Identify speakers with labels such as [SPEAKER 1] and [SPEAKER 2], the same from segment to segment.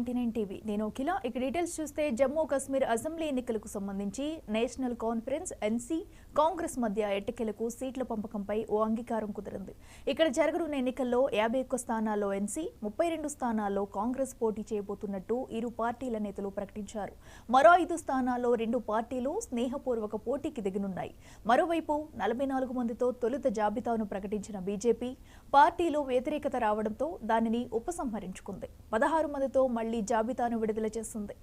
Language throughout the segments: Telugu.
[SPEAKER 1] 99 టీవీ నేను అఖిల ఇక డీటెయిల్స్ చూస్తే జమ్మూ కాశ్మీర్ అసెంబ్లీ ఎన్నికలకు సంబంధించి నేషనల్ కాన్ఫరెన్స్ ఎన్సీ కాంగ్రెస్ మధ్య ఎట్టకేలకు సీట్ల పంపకంపై ఓ అంగీకారం కుదిరింది. ఇక్కడ జరగనున్న ఎన్నికల్లో 51 స్థానాల్లో ఎన్సీ 32 స్థానాల్లో కాంగ్రెస్ పోటీ చేయబోతున్నట్టు ఇరు పార్టీల నేతలు ప్రకటించారు. మరో 5 స్థానాల్లో 2 పార్టీలు స్నేహపూర్వక పోటీకి దిగనున్నాయి. మరోవైపు 44 మందితో తొలుత జాబితాను ప్రకటించిన బీజేపీ పార్టీలో వ్యతిరేకత రావడంతో దానిని ఉపసంహరించుకుంది. 16 మందితో మళ్లీ జాబితాను విడుదల చేసింది.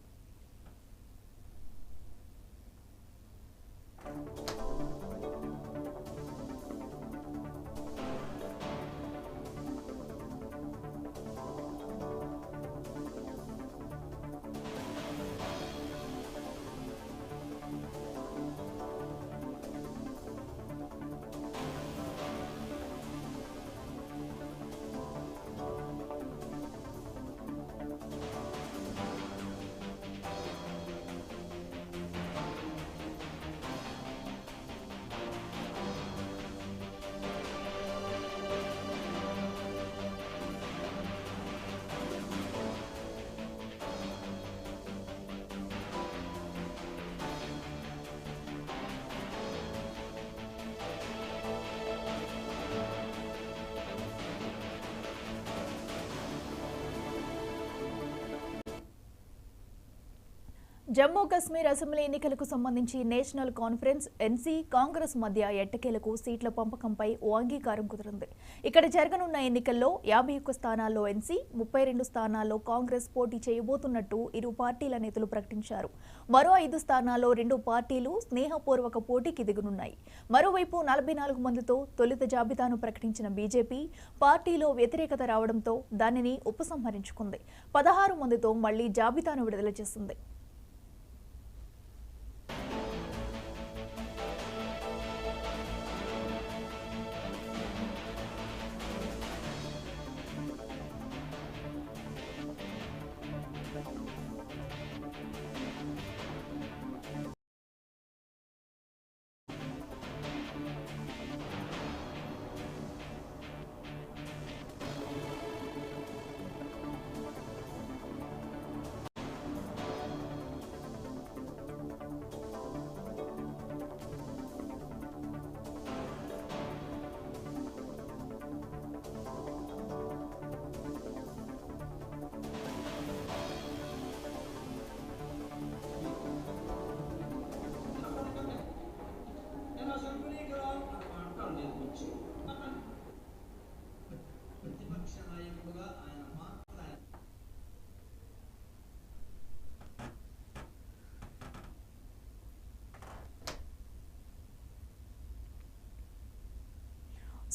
[SPEAKER 1] జమ్మూ కాశ్మీర్ అసెంబ్లీ ఎన్నికలకు సంబంధించి నేషనల్ కాన్ఫరెన్స్ ఎన్సీ కాంగ్రెస్ మధ్య ఎట్టకేలకు సీట్ల పంపకంపై ఓ అంగీకారం కుదిరింది. ఇక్కడ జరగనున్న ఎన్నికల్లో 51 స్థానాల్లో ఎన్సీ 32 స్థానాల్లో కాంగ్రెస్ పోటీ చేయబోతున్నట్టు ఇరు పార్టీల నేతలు ప్రకటించారు. మరో 5 స్థానాల్లో 2 పార్టీలు స్నేహపూర్వక పోటీకి దిగనున్నాయి. మరోవైపు 44 మందితో తొలుత జాబితాను ప్రకటించిన బీజేపీ పార్టీలో వ్యతిరేకత రావడంతో దానిని ఉపసంహరించుకుంది. 16 మందితో మళ్లీ జాబితాను విడుదల చేసింది.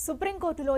[SPEAKER 1] సుప్రీంకోర్టులో